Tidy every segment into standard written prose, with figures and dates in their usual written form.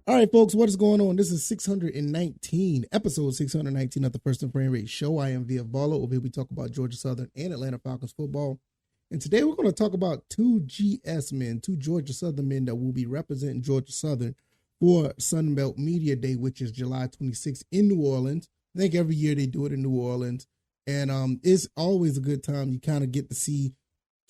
All right, folks, what is going on? This is episode 619 of the First and Frame Rate Show. I am VF Baller. Over here we talk about Georgia Southern and Atlanta Falcons football. And today we're going to talk about two GSmen, two Georgia Southern men that will be representing Georgia Southern for Sun Belt Media Day, which is July 26th in New Orleans. I think every year they do it in New Orleans. And it's always a good time. You kind of get to see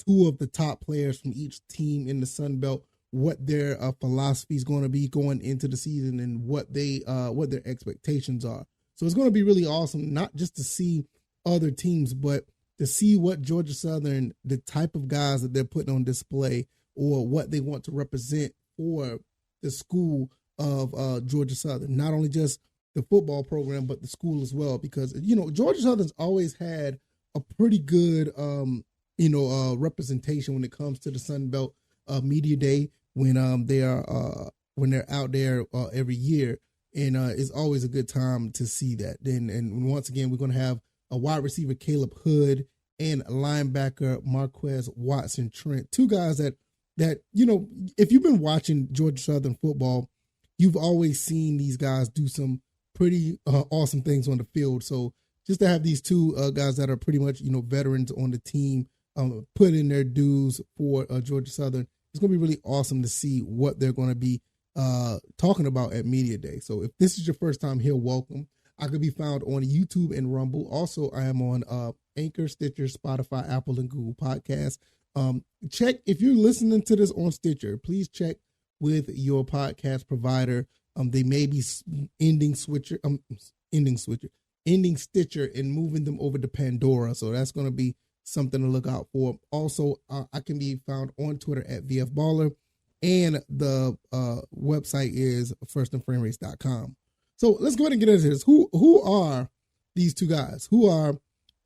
two of the top players from each team in the Sun Belt, what their philosophy is going to be going into the season and what their expectations are. So it's going to be really awesome, not just to see other teams, but to see what Georgia Southern, the type of guys that they're putting on display or what they want to represent for the school of Georgia Southern. Not only just the football program, but the school as well, because, Georgia Southern's always had a pretty good, representation when it comes to the Sun Belt Media Day when they're out there every year, and it's always a good time to see that. And once again, we're going to have a wide receiver Khaleb Hood and linebacker Marques Watson-Trent, two guys that if you've been watching Georgia Southern football, you've always seen these guys do some pretty awesome things on the field. So just to have these two guys that are pretty much veterans on the team put in their dues for Georgia Southern, it's going to be really awesome to see what they're going to be talking about at Media Day. So if this is your first time here, welcome. I could be found on YouTube and Rumble. Also, I am on Anchor, Stitcher, Spotify, Apple, and Google Podcasts. Check if you're listening to this on Stitcher, please check with your podcast provider. They may be ending Stitcher and moving them over to Pandora. So that's going to be something to look out for. Also, I can be found on Twitter at VF Baller, and the website is firstandframerates.com. So let's go ahead and get into this. Who are these two guys? Who are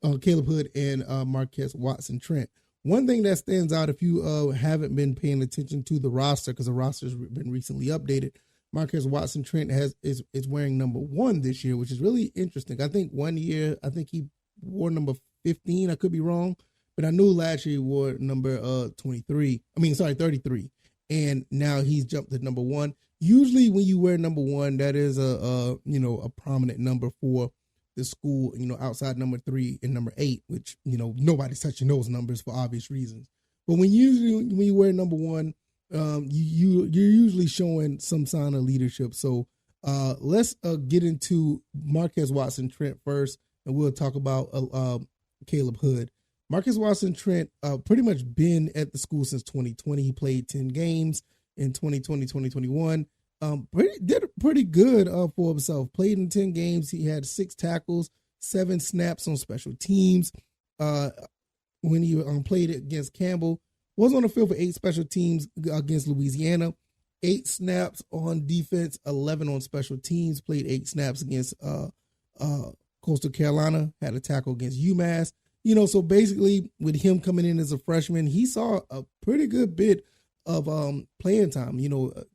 Khaleb Hood and Marques Watson-Trent? One thing that stands out, if you haven't been paying attention to the roster, because the roster has been recently updated, Marques Watson-Trent is wearing number 1 this year, which is really interesting. I think one year, he wore number 15. I could be wrong, but I knew last year he wore number 33. And now he's jumped to number 1. Usually when you wear number 1, that is a prominent number for the school, outside number 3 and number 8, which, nobody's touching those numbers for obvious reasons. But when you wear number 1, you're usually showing some sign of leadership. So let's get into Marques Watson-Trent first, and we'll talk about Khaleb Hood. Marques Watson-Trent pretty much been at the school since 2020. He played 10 games in 2020, 2021. Did pretty good for himself. Played in 10 games. He had 6 tackles, 7 snaps on special teams. When he played against Campbell, was on the field for 8 special teams against Louisiana, 8 snaps on defense, 11 on special teams. Played 8 snaps against Coastal Carolina. Had a tackle against UMass. So basically, with him coming in as a freshman, he saw a pretty good bit of playing time.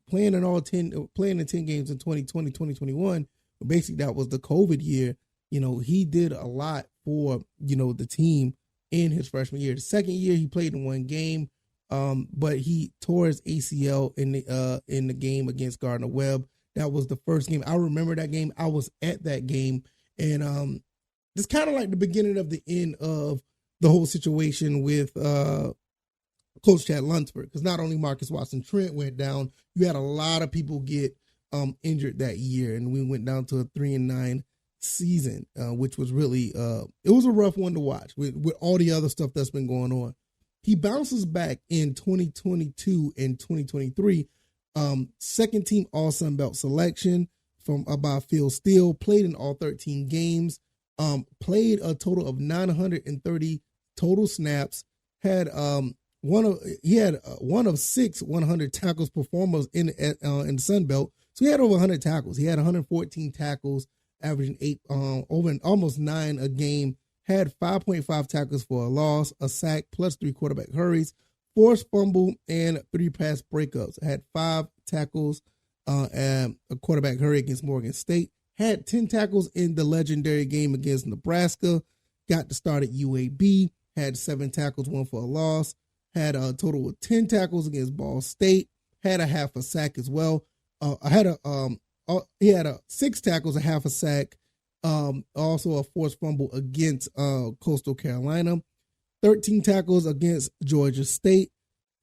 Playing in 10 games in 2020, 2021. But basically, that was the COVID year. He did a lot for the team in his freshman year. The second year, he played in 1 game, but he tore his ACL in the game against Gardner-Webb. That was the first game. I remember that game. I was at that game, and it's kind of like the beginning of the end of the whole situation with Coach Chad Lunsford, because not only Marques Watson-Trent went down, you had a lot of people get injured that year, and we went down to a 3-9 season, which was really it was a rough one to watch with all the other stuff that's been going on. He bounces back in 2022 and 2023, second team All Sun Belt selection from by Phil Steele, played in all 13 games, played a total of 930 total snaps, had one of 6 100 tackles performers in the Sun Belt. So he had over 100 tackles. He had 114 tackles, averaging 8 over almost 9 a game. Had 5.5 tackles for a loss, a sack, plus 3 quarterback hurries, forced fumble, and 3 pass breakups. Had 5 tackles and a quarterback hurry against Morgan State. Had 10 tackles in the legendary game against Nebraska. Got to start at UAB. Had 7 tackles, 1 for a loss. Had a total of 10 tackles against Ball State. Had a half a sack as well. he had 6 tackles, a half a sack, also a forced fumble against Coastal Carolina, 13 tackles against Georgia State.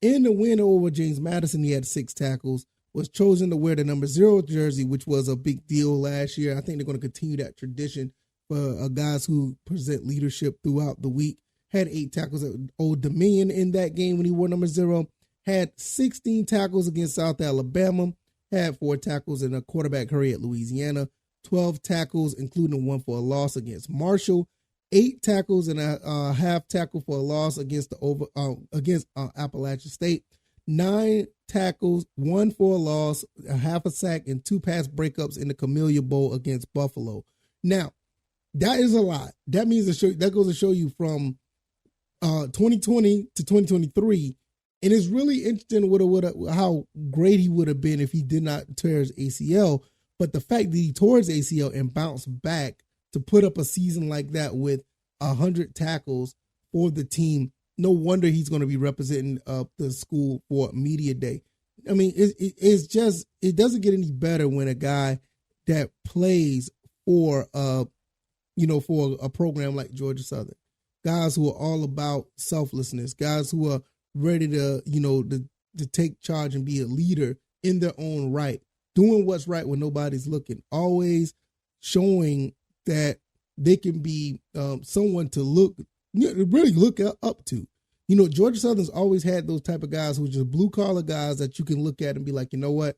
In the win over James Madison, he had 6 tackles, was chosen to wear the number 0 jersey, which was a big deal last year. I think they're going to continue that tradition for guys who present leadership throughout the week. Had 8 tackles at Old Dominion in that game when he wore number 0. Had 16 tackles against South Alabama. Had 4 tackles in a quarterback hurry at Louisiana. 12 tackles, including 1 for a loss against Marshall. 8 tackles and a half tackle for a loss against Appalachian State. 9 tackles, 1 for a loss, a half a sack, and 2 pass breakups in the Camellia Bowl against Buffalo. Now, that is a lot. That means that goes to show you from 2020 to 2023, and it's really interesting how great he would have been if he did not tear his ACL. But the fact that he tore his ACL and bounced back to put up a season like that with 100 tackles for the team, no wonder he's going to be representing the school for Media Day. I mean, it doesn't get any better when a guy that plays for for a program like Georgia Southern, guys who are all about selflessness, guys who are ready to to take charge and be a leader in their own right, doing what's right when nobody's looking, always showing that they can be someone to really look up to. Georgia Southern's always had those type of guys who are just blue collar guys that you can look at and be like, you know what,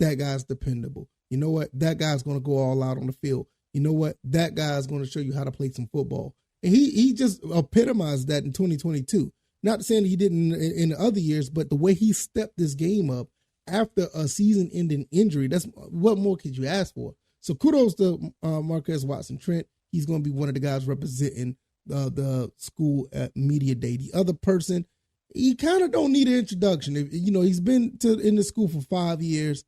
that guy's dependable. You know what, that guy's going to go all out on the field. You know what, that guy's going to show you how to play some football. And he just epitomized that in 2022. Not saying he didn't in the other years, but the way he stepped this game up after a season-ending injury, that's what more could you ask for? So kudos to Marques Watson-Trent. He's going to be one of the guys representing the school at Media Day. The other person, he kind of don't need an introduction. He's been in the school for 5 years.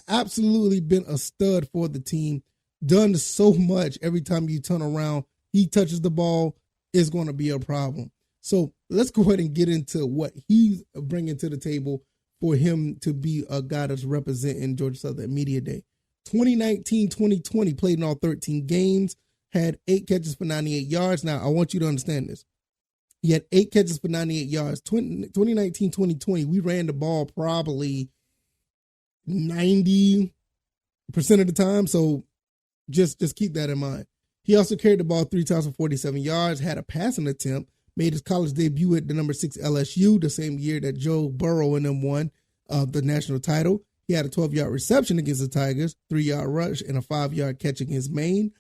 Absolutely been a stud for the team. Done so much. Every time you turn around, he touches the ball, it's going to be a problem. So let's go ahead and get into what he's bringing to the table for him to be a guy that's representing Georgia Southern Media Day. 2019-2020, played in all 13 games, had 8 catches for 98 yards. Now, I want you to understand this. He had 8 catches for 98 yards. 2019-2020, we ran the ball probably 90% of the time, so just keep that in mind. He also carried the ball 3 times for 47 yards, had a passing attempt, made his college debut at the number 6 LSU, the same year that Joe Burrow and them won the national title. He had a 12-yard reception against the Tigers, 3-yard rush, and a 5-yard catch against Maine.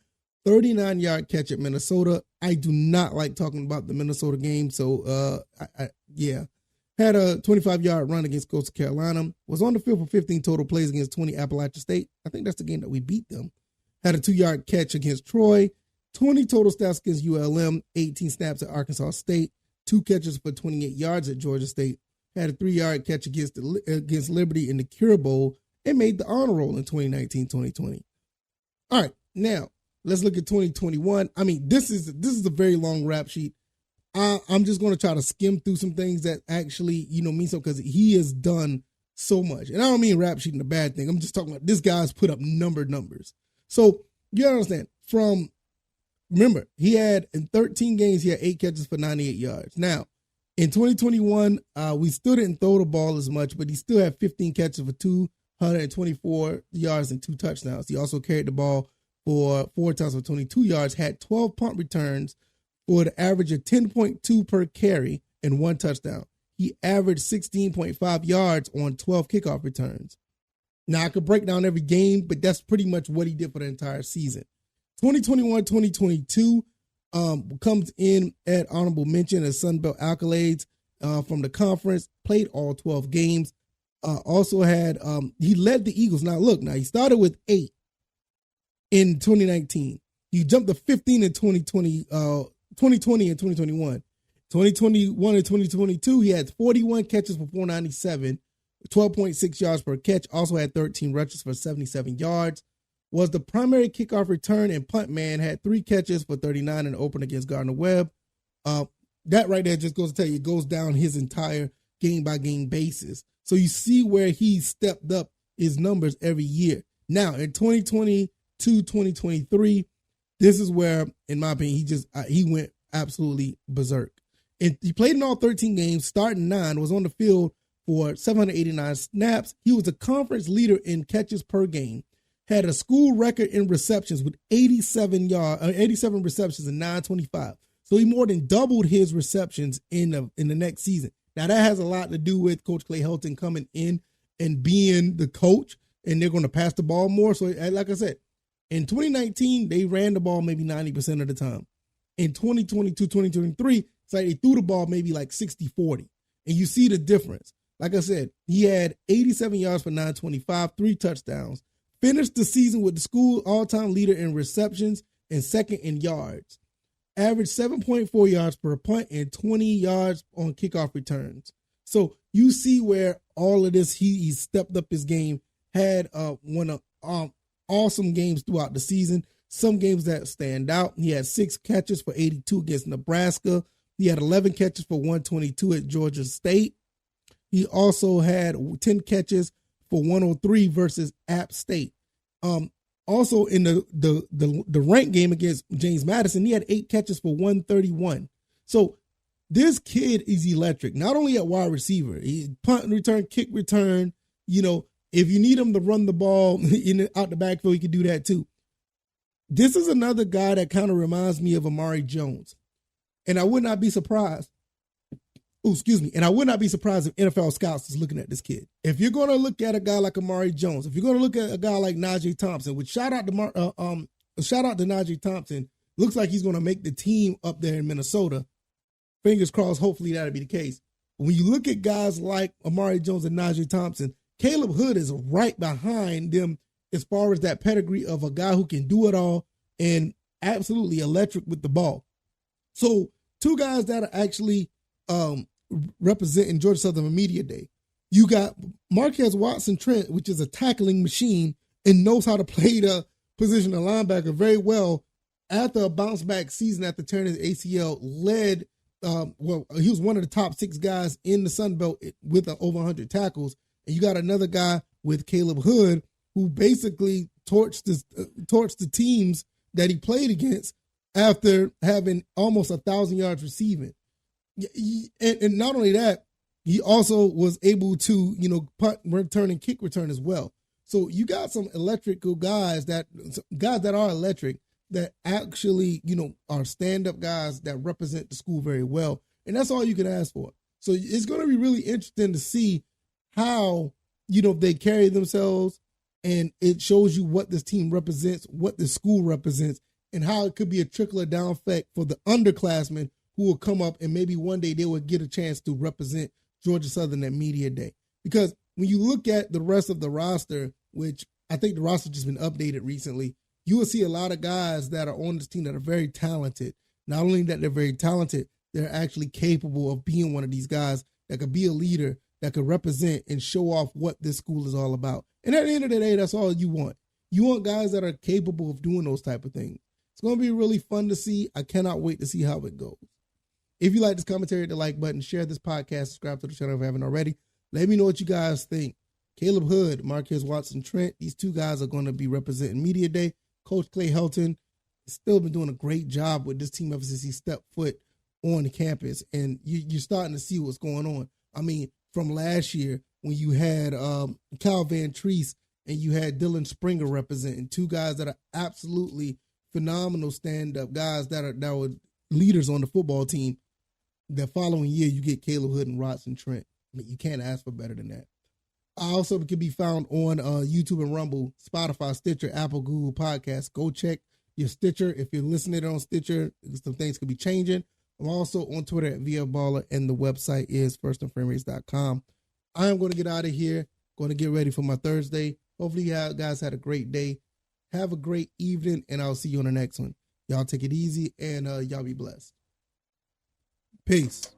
39-yard catch at Minnesota. I do not like talking about the Minnesota game, so Had a 25-yard run against Coastal Carolina. Was on the field for 15 total plays against 20 Appalachian State. I think that's the game that we beat them. Had a 2-yard catch against Troy. 20 total snaps against ULM. 18 snaps at Arkansas State. 2 catches for 28 yards at Georgia State. Had a 3-yard catch against Liberty in the Cure Bowl. And made the honor roll in 2019-2020. All right, now let's look at 2021. I mean, this is a very long rap sheet. I'm just going to try to skim through some things that actually, mean so, because he has done so much. And I don't mean rap sheet in a bad thing. I'm just talking about this guy's put up numbers. So you understand, remember, he had in 13 games, he had 8 catches for 98 yards. Now, in 2021, we still didn't throw the ball as much, but he still had 15 catches for 224 yards and 2 touchdowns. He also carried the ball for 4 times for 22 yards, had 12 punt returns for the average of 10.2 per carry and 1 touchdown. He averaged 16.5 yards on 12 kickoff returns. Now, I could break down every game, but that's pretty much what he did for the entire season. 2021-2022 comes in at honorable mention as Sun Belt accolades from the conference, played all 12 games. Also had, he led the Eagles. Now, he started with 8 in 2019. He jumped to 15 in 2020 and 2021. 2021 and 2022, he had 41 catches for 497, 12.6 yards per catch. Also had 13 rushes for 77 yards. Was the primary kickoff return and punt man. Had 3 catches for 39 and open against Gardner-Webb. That right there just goes to tell you, it goes down his entire game-by-game basis. So you see where he stepped up his numbers every year. Now, in 2022, 2023, this is where, in my opinion, he went absolutely berserk. And he played in all 13 games, starting 9, was on the field for 789 snaps. He was a conference leader in catches per game, had a school record in receptions with 87 receptions and 925. So he more than doubled his receptions in the next season. Now, that has a lot to do with Coach Clay Helton coming in and being the coach, and they're going to pass the ball more. So, like I said, in 2019, they ran the ball maybe 90% of the time. In 2022, 2023, it's like they threw the ball maybe like 60-40. And you see the difference. Like I said, he had 87 yards for 925, 3 touchdowns, finished the season with the school all-time leader in receptions and second in yards, averaged 7.4 yards per punt and 20 yards on kickoff returns. So you see where all of this, he stepped up his game, had one of awesome games throughout the season. Some games that stand out. He had 6 catches for 82 against Nebraska. He had 11 catches for 122 at Georgia State. He also had 10 catches for 103 versus App State. Also in the ranked game against James Madison, he had 8 catches for 131. So this kid is electric. Not only at wide receiver, he punt and return, kick return. You know, if you need him to run the ball out the backfield, he can do that too. This is another guy that kind of reminds me of Amari Jones. And I would not be surprised. And I would not be surprised if NFL scouts is looking at this kid. If you're going to look at a guy like Amari Jones, if you're going to look at a guy like Najee Thompson, which shout out to Najee Thompson, looks like he's going to make the team up there in Minnesota. Fingers crossed, hopefully that'll be the case. But when you look at guys like Amari Jones and Najee Thompson, Khaleb Hood is right behind them as far as that pedigree of a guy who can do it all and absolutely electric with the ball. So 2 guys that are actually representing Georgia Southern on Media Day. You got Marques Watson-Trent, which is a tackling machine and knows how to play the position of linebacker very well. After a bounce back season after tearing his ACL, he was one of the top 6 guys in the Sun Belt with over 100 tackles. And you got another guy with Khaleb Hood who basically torched the teams that he played against after having almost 1,000 yards receiving. And not only that, he also was able to, punt, return, and kick return as well. So you got some electrical guys that are electric that actually, are stand-up guys that represent the school very well. And that's all you can ask for. So it's going to be really interesting to see how, they carry themselves, and it shows you what this team represents, what the school represents, and how it could be a trickle-down effect for the underclassmen who will come up and maybe one day they will get a chance to represent Georgia Southern at Media Day. Because when you look at the rest of the roster, which I think the roster just been updated recently, you will see a lot of guys that are on this team that are very talented. Not only that they're very talented, they're actually capable of being one of these guys that could be a leader, that could represent and show off what this school is all about. And at the end of the day, that's all you want. You want guys that are capable of doing those type of things. It's going to be really fun to see. I cannot wait to see how it goes. If you like this commentary, hit the like button, share this podcast, subscribe to the channel if you haven't already. Let me know what you guys think. Khaleb Hood, Marques Watson-Trent, these 2 guys are going to be representing Media Day. Coach Clay Helton has still been doing a great job with this team ever since he stepped foot on the campus. And you're starting to see what's going on. I mean, from last year when you had Cal Van Treese and you had Dylan Springer representing, 2 guys that are absolutely phenomenal stand-up guys that were leaders on the football team. The following year, you get Khaleb Hood and Watson-Trent. I mean, you can't ask for better than that. I also can be found on YouTube and Rumble, Spotify, Stitcher, Apple, Google Podcasts. Go check your Stitcher. If you're listening on Stitcher, some things could be changing. I'm also on Twitter at VFBaller, and the website is firstandframerates.com. I am going to get out of here, going to get ready for my Thursday. Hopefully you guys had a great day. Have a great evening, and I'll see you on the next one. Y'all take it easy, and y'all be blessed. Peace.